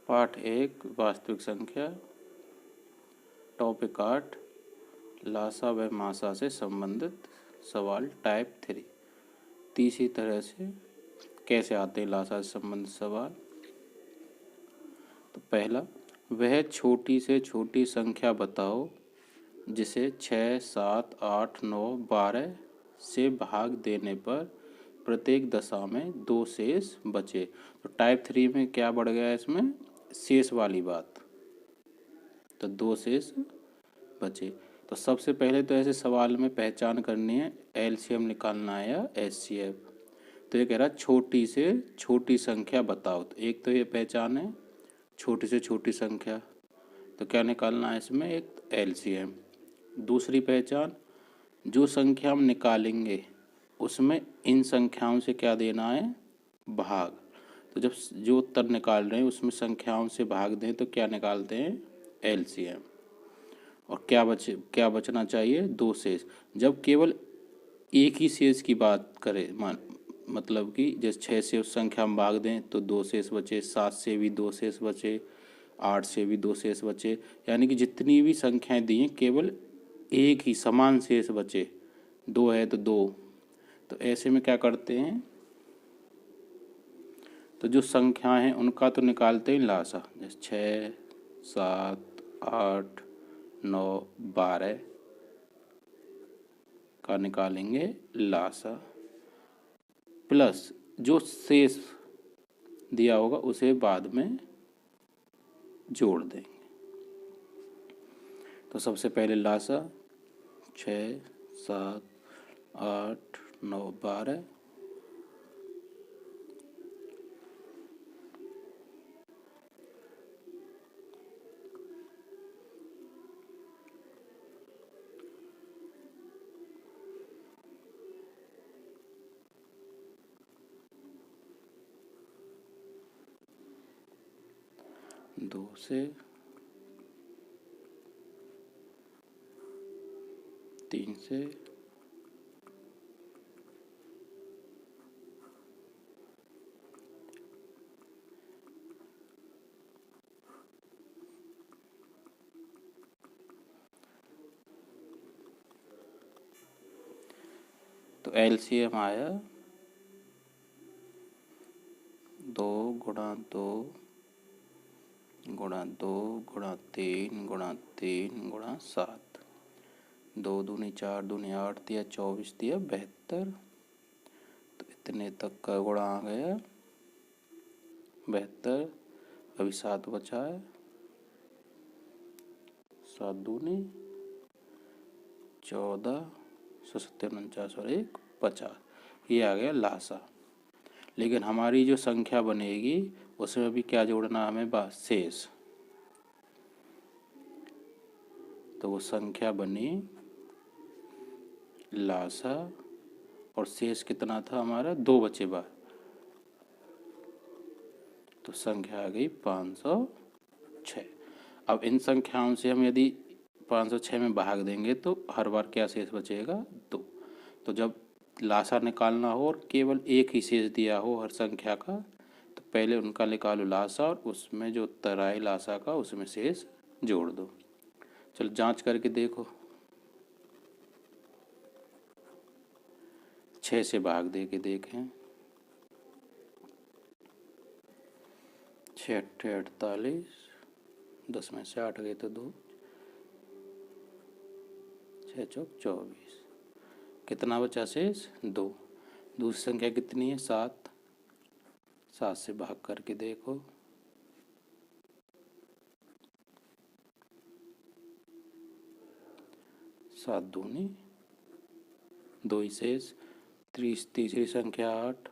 पाठ 1 वास्तविक संख्या, टॉपिक 8 लासा व मासा से संबंधित सवाल टाइप 3। तीसरी तरह से कैसे आते हैं लासा से संबंधित सवाल। तो पहला, वह छोटी से छोटी संख्या बताओ जिसे 6, 7, 8, 9, 12 से भाग देने पर प्रत्येक दशा में 2 शेष बचे। तो टाइप 3 में क्या बढ़ गया है इसमें, शेष वाली बात। तो 2 शेष बचे। तो सबसे पहले तो ऐसे सवाल में पहचान करनी है, एलसीएम निकालना है या एचसीएफ। तो ये कह रहा छोटी से छोटी संख्या बताओ। तो एक तो ये पहचान है छोटी से छोटी संख्या, तो क्या निकालना है इसमें, एक एलसीएम। दूसरी पहचान, जो संख्या हम निकालेंगे उसमें इन संख्याओं से क्या देना है, भाग। तो जब जो उत्तर निकाल रहे हैं उसमें संख्याओं से भाग दें तो क्या निकालते हैं, एलसीएम। और क्या बचना चाहिए, 2 शेष। जब केवल एक ही शेष की बात करें, मतलब कि जैसे 6 से उस संख्या में भाग दें तो 2 शेष बचे, 7 से भी 2 शेष बचे, 8 से भी 2 शेष बचे। यानी कि जितनी भी संख्याएं दी हैं केवल एक ही समान शेष बचे, 2 है तो 2। तो ऐसे में क्या करते हैं, तो जो संख्याएं हैं उनका तो निकालते हैं लासा, जैसे 6, 7, 8, 9, 12 का निकालेंगे लासा, प्लस जो शेष दिया होगा उसे बाद में जोड़ देंगे। तो सबसे पहले लासा 6, 7, 8, 9, 12 2 से 3 से 2 एलसीएम आया 2 गुणा 2 गुणा 2 गुणा 3 गुणा 3 गुणा 7। 2 दूनी 4 दूनी 8 दिया, 24 दिया 72। तो इतने तक का गुणा आ गया 72। अभी 7 बचा है, 7 दूनी 14, 77, 49 और 1 50। ये आ गया लासा। लेकिन हमारी जो संख्या बनेगी उसमें भी क्या जोड़ना हमें, शेष। तो वो संख्या बनी लासा और शेष कितना था हमारा, 2 बचे बार। तो संख्या आ गई 506। अब इन संख्याओं से हम यदि 506 में भाग देंगे तो हर बार क्या शेष बचेगा, 2। तो जब लासा निकालना हो और केवल एक ही शेष दिया हो हर संख्या का, तो पहले उनका निकालो लासा और उसमें जो उत्तर आए लासा का उसमें शेष जोड़ दो। चलो जांच करके देखो, 6 से भाग दे के देखें। 6 8 48, 10 में से 8 गए तो 2, 6 चौक 24। कितना बचा शेष, 2। दूसरी संख्या कितनी है, 7। 7 से भाग करके देखो, 7 दूनी 2 ही शेष। तीसरी संख्या 8।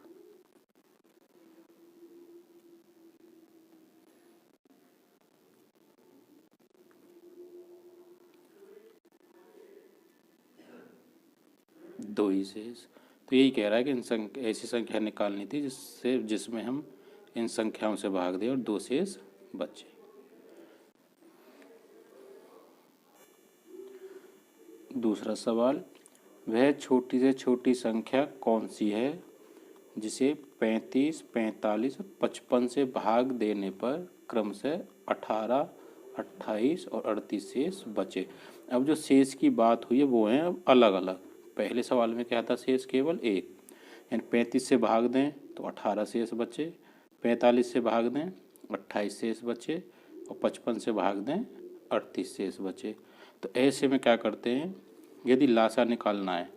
2 ही शेष। तो यही कह रहा है कि ऐसी संख्या निकालनी थी जिसमें हम इन संख्याओं से भाग दें और 2 शेष बचे। दूसरा सवाल, वह छोटी से छोटी संख्या कौन सी है जिसे 35, 45 और 55 से भाग देने पर क्रमशः 18, 28 और 38 शेष बचे। अब जो शेष की बात हुई है वो है अब अलग अलग। पहले सवाल में क्या था, शेष केवल एक, यानी 35 से भाग दें तो 18 शेष बचे, 45 से भाग दें 28 शेष बचे और 55 से भाग दें 38 शेष बचे। तो ऐसे में क्या करते हैं, यदि लासा निकालना है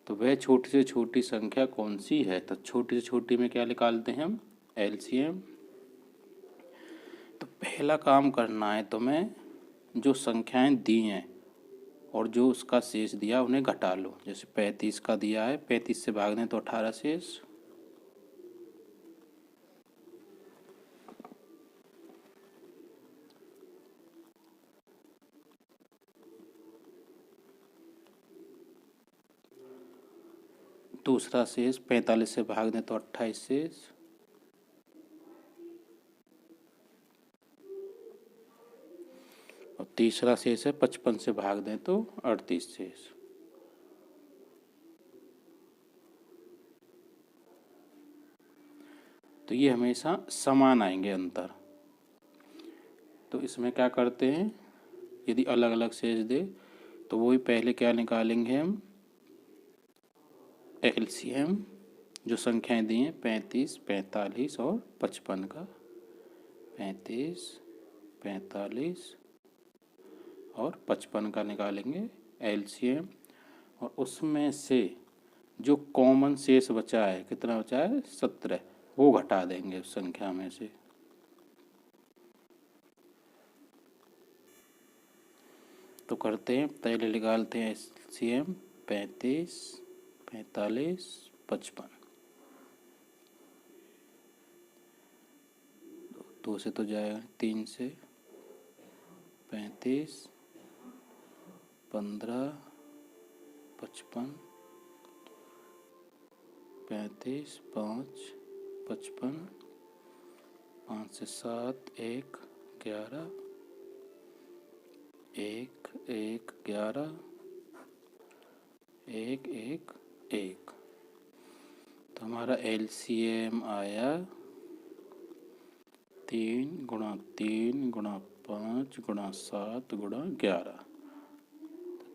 तो वह छोटी से छोटी संख्या कौन सी है, तो छोटी से छोटी में क्या निकालते हैं हम, एलसीएम। तो पहला काम करना है तुम्हें, जो संख्याएं दी हैं और जो उसका शेष दिया उन्हें घटा लो। जैसे 35 का दिया है, 35 से भाग दें तो 18 शेष, दूसरा शेष 45 से भाग दें तो 28 शेष, और तीसरा शेष है 55 से भाग दें तो 38 शेष। तो ये हमेशा समान आएंगे अंतर। तो इसमें क्या करते हैं, यदि अलग अलग शेष दे तो वही पहले क्या निकालेंगे हम, एलसीएम। जो संख्याएं दी हैं 35, 45 और 55 का, 35, 45 और 55 का निकालेंगे एलसीएम। और उसमें से जो कॉमन शेष बचा है, कितना बचा है, 17, वो घटा देंगे उस संख्या में से। तो करते हैं, पहले निकालते हैं एलसीएम 35, 45, 55। दो से तो जाएगा, 3 से 35, 15, 55, 35, 5, 55, 5 से 7, 1, 11, 1, 1, 11, 1, 1, 1। तो हमारा एलसीएम आया 3 गुणा 3 गुणा 5 गुणा 7 गुणा 11।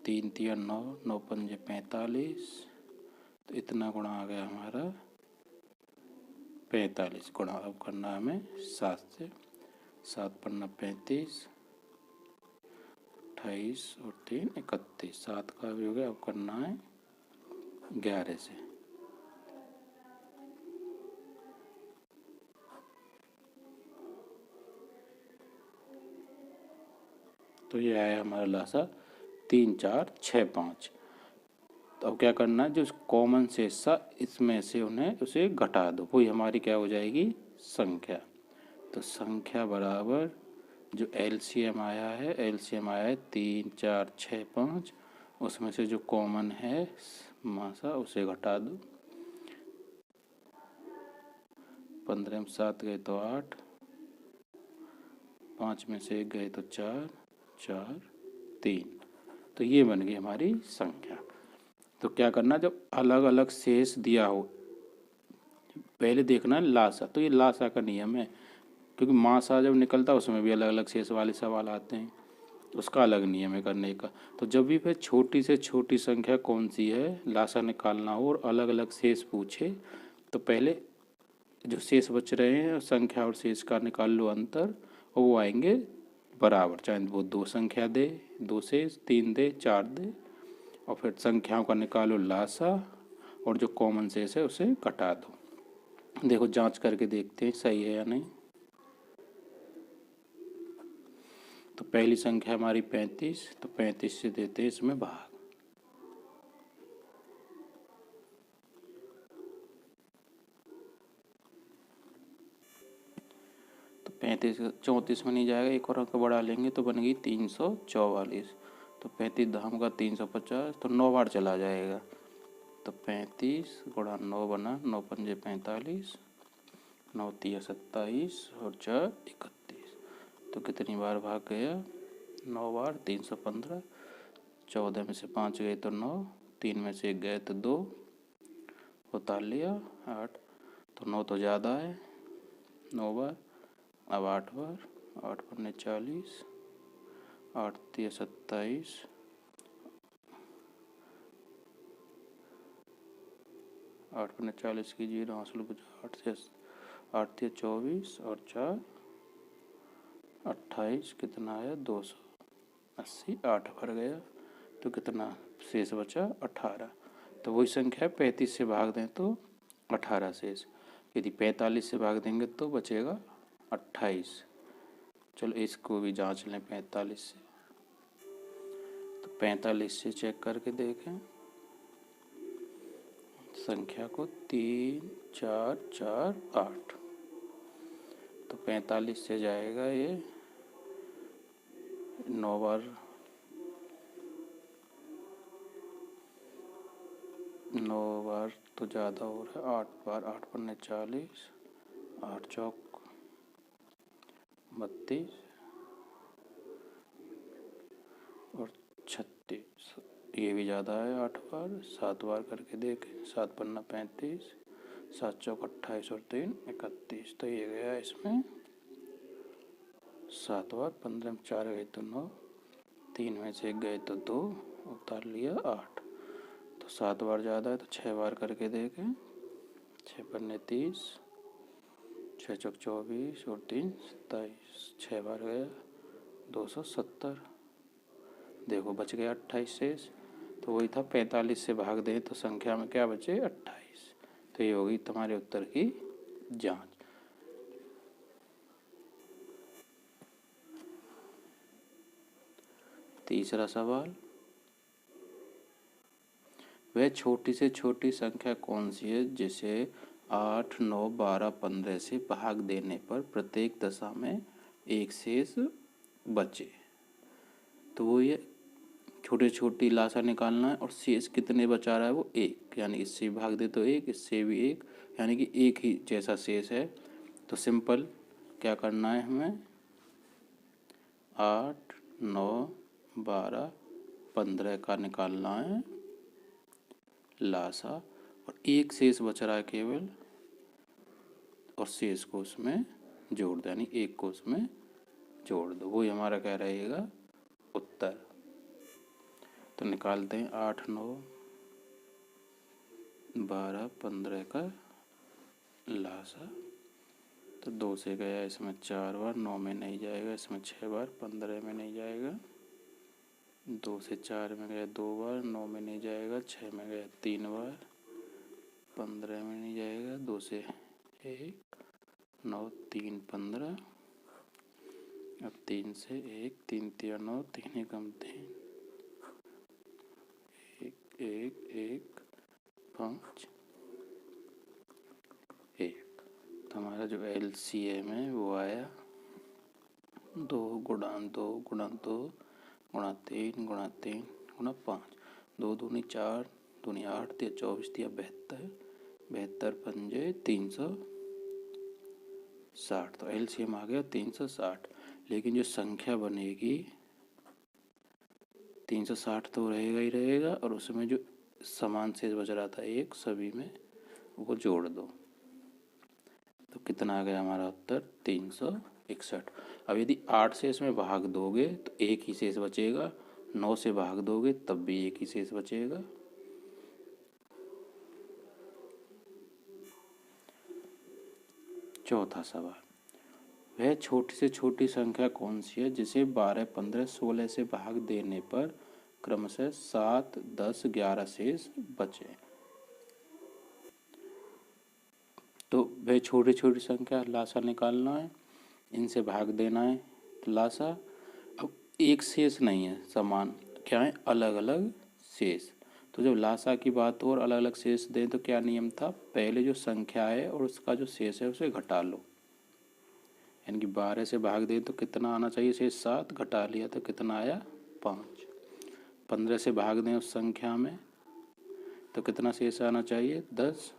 3 3 9, 9 5 45। तो इतना गुणा आ गया हमारा 45 गुणा। अब करना है हमें 7 से, 7 पन्ना 35, 28 और 3 31, 7 का भी हो गया। अब करना है 11 से। तो ये आया हमारा लासा 3 4 6 5। तो अब क्या करना है, जो कॉमन शेष था इसमें से उन्हें उसे घटा दो, वही हमारी क्या हो जाएगी, संख्या। तो संख्या बराबर जो एलसीएम आया है, एलसीएम आया है 3 4 6 5, उसमें से जो कॉमन है मासा उसे घटा दो। 15 में 7 गए तो 8, 5 में से 1 गए तो 4, 4 3। तो ये बन गई हमारी संख्या। तो क्या करना, जब अलग अलग शेष दिया हो, पहले देखना है लासा। तो ये लासा का नियम है, क्योंकि मासा जब निकलता है उसमें भी अलग अलग शेष वाले सवाल आते हैं, उसका अलग नियम है करने का। तो जब भी फिर छोटी से छोटी संख्या कौन सी है लासा निकालना हो और अलग अलग शेष पूछे, तो पहले जो शेष बच रहे हैं संख्या और शेष का निकाल लो अंतर, और वो आएंगे बराबर, चाहे वो 2 संख्या दे, 2 शेष, 3 दे, 4 दे, और फिर संख्याओं का निकालो लासा और जो कॉमन शेष है उसे घटा दो। देखो जांच करके देखते हैं सही है या नहीं। तो पहली संख्या हमारी 35, तो 35 से देते हैं इसमें भाग। तो 35 34 में नहीं जाएगा, एक और अंक बढ़ा लेंगे तो बन गई 344। तो 35 धाम का 350, तो 9 बार चला जाएगा। तो 35 गुणा 9 बना, 9 पंजे 45, 9 तिया 27 और 4 31। तो कितनी बार भाग गया, 9 बार, 315। 14 में से 5 गए तो 9, 3 में से 1 गए तो 2, उतार लिया 8। तो 9 तो ज़्यादा है, 9 बार। अब 8 बार, 8 पन्ने 40, 8 तिया 27, 8 पन्ने 40 की 0 हासिल बचा, 8 तिया 24 और 4 28, कितना आया 280, 8 भर गया तो कितना शेष बचा 18। तो वही संख्या 35 से भाग दें तो 18 शेष, यदि 45 से भाग देंगे तो बचेगा 28। चलो इसको भी जांच लें 45 से। तो 45 से चेक करके देखें संख्या को, 3 4 4 8। तो 45 से जाएगा ये 9 बार, 9 बार तो ज़्यादा हो रहा है, 8 बार, 8 पन्ने 40, 8 चौक 32 और 36, ये भी ज़्यादा है 8 बार। 7 बार करके देखें, 7 पन्ना 35, 7 चौक 28 और 3 31। तो ये गया इसमें 7 बार, 15 में 4 गए तो 9, 3 में से 1 गए तो 2, उतार लिया 8। तो 7 बार ज़्यादा है तो 6 बार करके देखें, 6 पन्ने 30, 6 चौक 24 और 3 27, 6 बार गया 270। देखो बच गया 28 शेष। तो वही था 45 से भाग दें तो संख्या में क्या बचे 28। तो ये होगी तुम्हारे उत्तर की जांच। तीसरा सवाल, वह छोटी से छोटी संख्या कौन सी है जिसे 8, 9, 12, 15 से भाग देने पर प्रत्येक दशा में एक शेष बचे। तो वो ये छोटी छोटी लाशा निकालना है और शेष कितने बचा रहा है वो 1, यानी इससे भाग दे तो 1, इससे भी 1, यानी कि एक ही जैसा शेष है। तो सिंपल क्या करना है हमें, 8, 9, 12, 15 का निकालना है लाशा और एक शेष बच रहा है केवल, और शेष को उसमें जोड़ दो, यानी 1 को उसमें जोड़ दो। वही हमारा क्या रहेगा उत्तर। तो निकालते हैं 8, 9, 12, 15 का लाशा। तो 2 से गया इसमें 4 बार, 9 में नहीं जाएगा, इसमें 6 बार, 15 में नहीं जाएगा। 2 से 4 में गया 2 बार, 9 में नहीं जाएगा, 6 में गया 3 बार, 15 में नहीं जाएगा। 2 से 1, 9, 3, 15। अब 3 से 1, 3 तिया 9, 3 एकम 3, 1 1 1 5 1। तो हमारा जो LCM है वो आया 2 गुणा 2 गुणा 2 गुणा 3 गुणा 3 गुणा 5। 2 दूनी 4, दूनी 8, तिया 24, तिया 72, 72 पंजे 360। तो LCM आ गया 360। लेकिन जो संख्या बनेगी 360 तो रहेगा ही रहेगा, और उसमें जो समान शेष बच रहा था 1 सभी में, वो जोड़ दो। तो कितना आ गया हमारा उत्तर 361। अब यदि 8 से इसमें भाग दोगे तो एक ही शेष बचेगा, 9 से भाग दोगे तब भी एक ही शेष बचेगा। चौथा सवाल, वह छोटी से छोटी संख्या कौन सी है जिसे 12, 15, 16 से भाग देने पर क्रमशः 7, 10, 11 शेष बचे। तो वह छोटी छोटी संख्या लाशा निकालना है, इनसे भाग देना है। तो लाशा अब एक शेष नहीं है समान, क्या है अलग अलग शेष। तो जब लाशा की बात हो और अलग अलग शेष दें तो क्या नियम था, पहले जो संख्या है और उसका जो शेष है उसे घटा लो। यानी कि 12 से भाग दें तो कितना आना चाहिए शेष 7, घटा लिया तो कितना आया 5। 15 से भाग दें उस संख्या में तो कितना शेष आना चाहिए 10,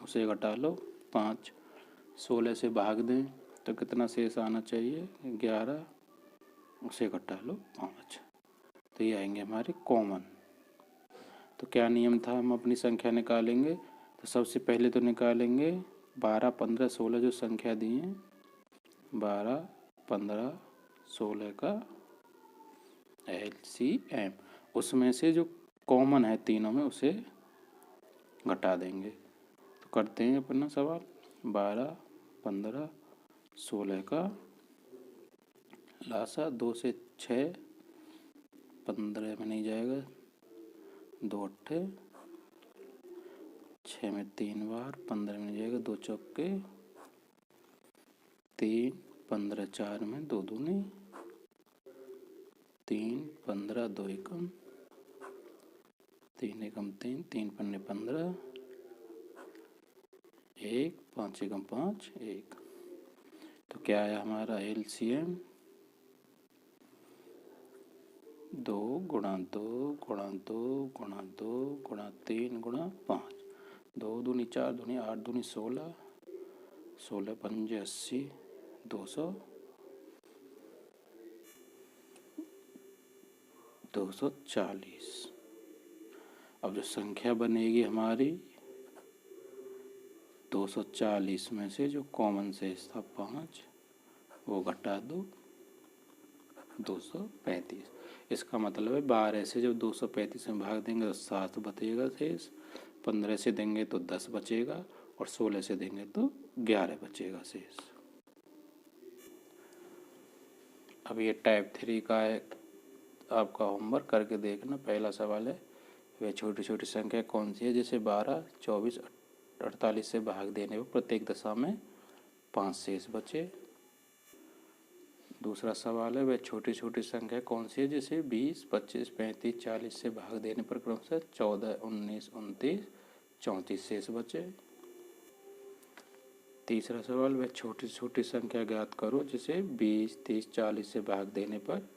उसे घटा लो 5। 16 से भाग दें तो कितना शेष आना चाहिए 11, उसे घटा लो 5। तो ये आएंगे हमारे कॉमन। तो क्या नियम था, हम अपनी संख्या निकालेंगे तो सबसे पहले तो निकालेंगे 12, 15, 16 जो संख्या दी है 12, 15, 16 का LCM, उसमें से जो कॉमन है तीनों में उसे घटा देंगे। तो करते हैं अपना सवाल। 12, 15, 16 का लासा 2 से 6, 15 में नहीं जाएगा, 2 अट्ठे 6 में 3 बार, 15 में नहीं जाएगा, 2 चौके 3, 15 4 में 2 दूनी 3, 15 2 एकम 3 एकम 3, 3 पन्ने 15, 1 5 एकम 5 1। तो क्या है हमारा LCM? 2 गुणा 2 गुणा 2 गुणा 2 गुणा 3 गुणा 5, 2 दूनी 4 दूनी 8 दूनी 16, 16 पंजे 80, 240। अब जो संख्या बनेगी हमारी 240 में से जो कॉमन शेष था 5 वो घटा दो 235। इसका मतलब है 12 से जब 235 में भाग देंगे तो 7 बचेगा शेष, 15 से देंगे तो 10 बचेगा और 16 से देंगे तो 11 बचेगा शेष। अब ये टाइप 3 का है, आपका होमवर्क करके देखना। पहला सवाल है वह छोटी छोटी संख्या कौन सी है जिसे 12, 24, 48 से भाग देने पर प्रत्येक दशा में 5 शेष बचे। दूसरा सवाल है वह छोटी छोटी संख्या कौन सी है जिसे 20, 25, 35, 40 से भाग देने पर क्रमशः 14, 19, 29, 34 शेष बचे। तीसरा सवाल वह छोटी छोटी संख्या ज्ञात करो जिसे 20, 30, 40 से भाग देने पर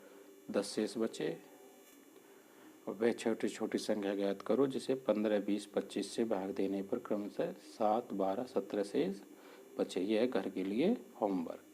10 शेष बचे। और वह छोटी छोटी संख्या ज्ञात करो जिसे 15, 20, 25 से भाग देने पर क्रमशः 7, 12, 17 शेष बचे। यह घर के लिए होमवर्क।